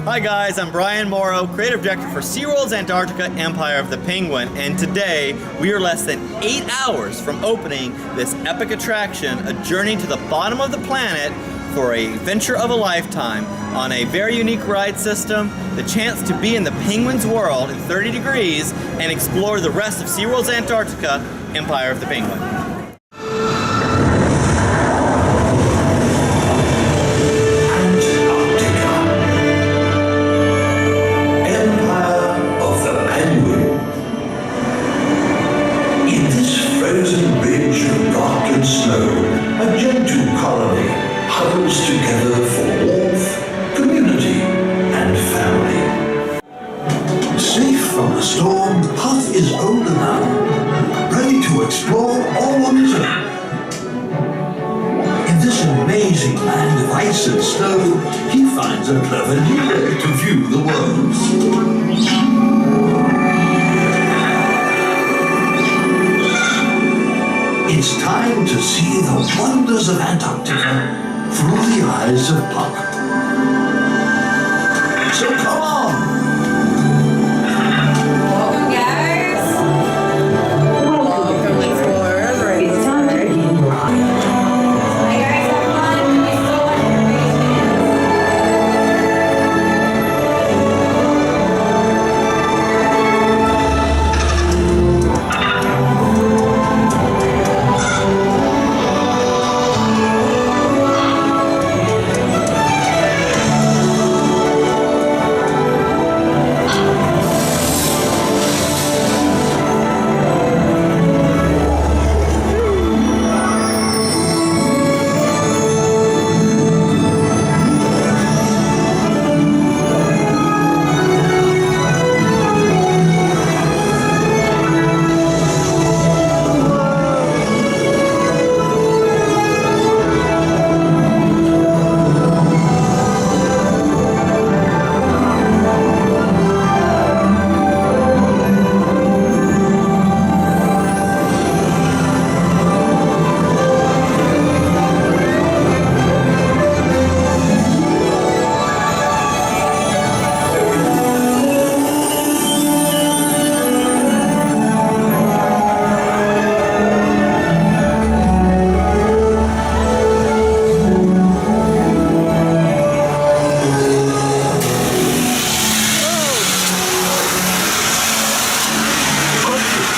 Hi guys, I'm Brian Morrow, creative director for SeaWorld's Antarctica Empire of the Penguin, and today we are less than 8 hours from opening this epic attraction, a journey to the bottom of the planet for a venture of a lifetime on a very unique ride system, the chance to be in the penguin's world in 30 degrees and explore the rest of SeaWorld's Antarctica Empire of the Penguin. A gentle colony huddles together for warmth, community, and family. Safe from the storm, Puff is older now, ready to explore all on his own. In this amazing land of ice and snow, he finds a clever new way to view the world. It's time to see the wonders of Antarctica through the eyes of Puck. So come on! Welcome, guys! Welcome, explorers. It's time to begin your ride. Hi, guys, have fun. We still want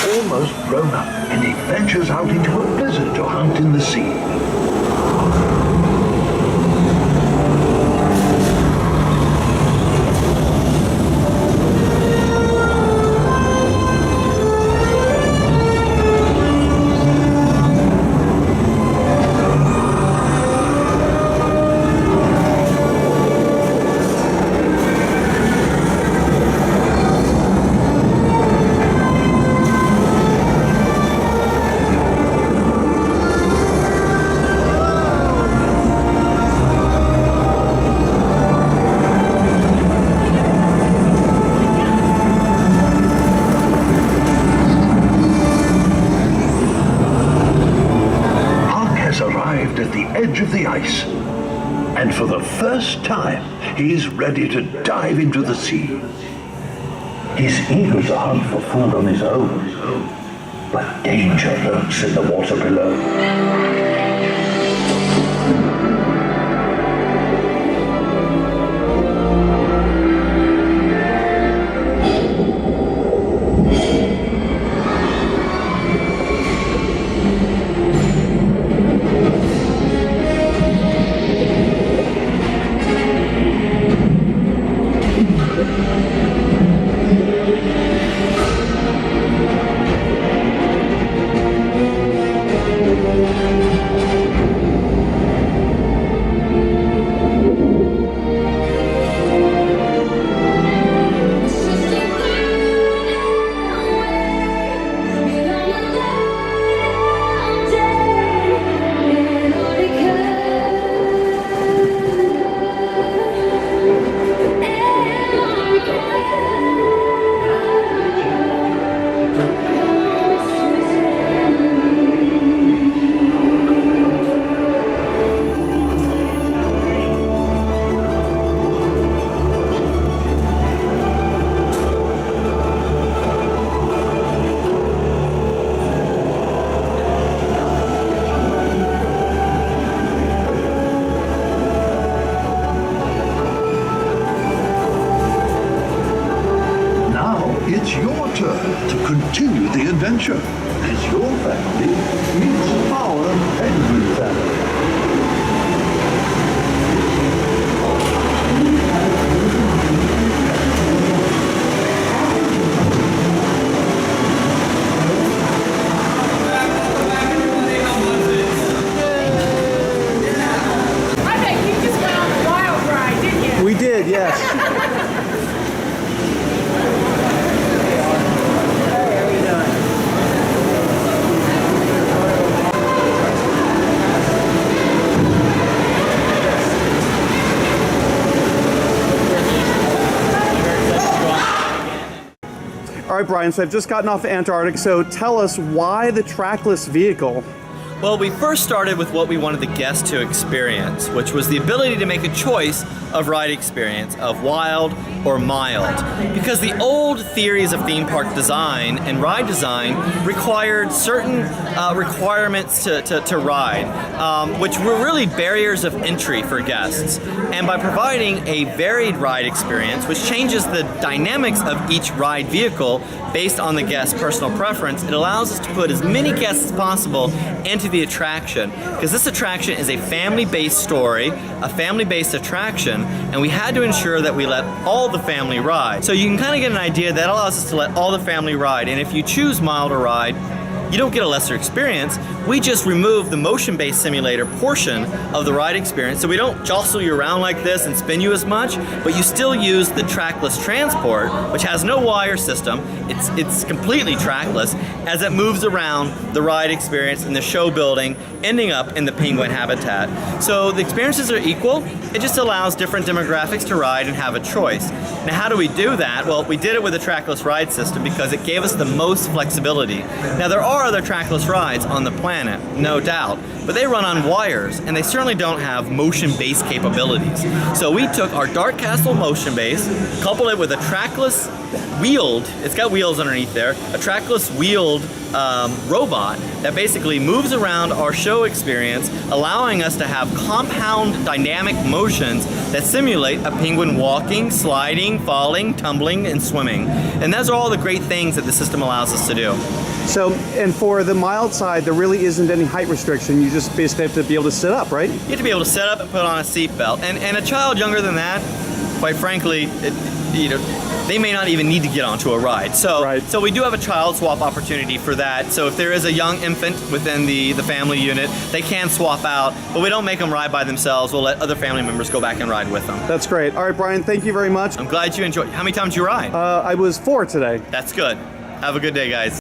Almost grown up, and he ventures out into a blizzard to hunt in the sea. Arrived at the edge of the ice, and for the first time he's ready to dive into the sea. He's eager to hunt for food on his own, but danger lurks in the water below. continue the adventure as your family meets our penguin family. I bet you just went on the wild ride, didn't you? We did, yes. All right, Brian, so I've just gotten off Antarctica, so tell us why the trackless vehicle? Well, we first started with what we wanted the guests to experience, which was the ability to make a choice of ride experience, of wild or mild. Because the old theories of theme park design and ride design required certain requirements to ride, which were really barriers of entry for guests. And by providing a varied ride experience, which changes the dynamics of each ride vehicle based on the guest's personal preference, it allows us to put as many guests as possible into the attraction. Because this attraction is a family-based story, a family-based attraction, and we had to ensure that we let all the family ride. So you can kind of get an idea that allows us to let all the family ride. And if you choose mild or ride, you don't get a lesser experience. We just remove the motion-based simulator portion of the ride experience, so we don't jostle you around like this and spin you as much, but you still use the trackless transport, which has no wire system. It's completely trackless as it moves around the ride experience in the show building, ending up in the penguin habitat. So the experiences are equal. It just allows different demographics to ride and have a choice. Now, how do we do that? Well, we did it with a trackless ride system because it gave us the most flexibility. Now, there are other trackless rides on the planet, no doubt, but they run on wires and they certainly don't have motion-based capabilities. So we took our Dark Castle motion base, coupled it with a trackless wheeled, it's got wheels underneath there, a trackless wheeled robot that basically moves around our show experience, allowing us to have compound dynamic motions that simulate a penguin walking, sliding, falling, tumbling, and swimming. And those are all the great things that the system allows us to do. So, and for the mild side, there really isn't any height restriction. You just basically have to be able to sit up, right? You have to be able to sit up and put on a seatbelt. And a child younger than that, quite frankly, they may not even need to get onto a ride. So, so we do have a child swap opportunity for that. So if there is a young infant within the family unit, they can swap out, but we don't make them ride by themselves. We'll let other family members go back and ride with them. That's great. All right, Brian, thank you very much. I'm glad you enjoyed. How many times did you ride? I was 4 today. That's good. Have a good day, guys.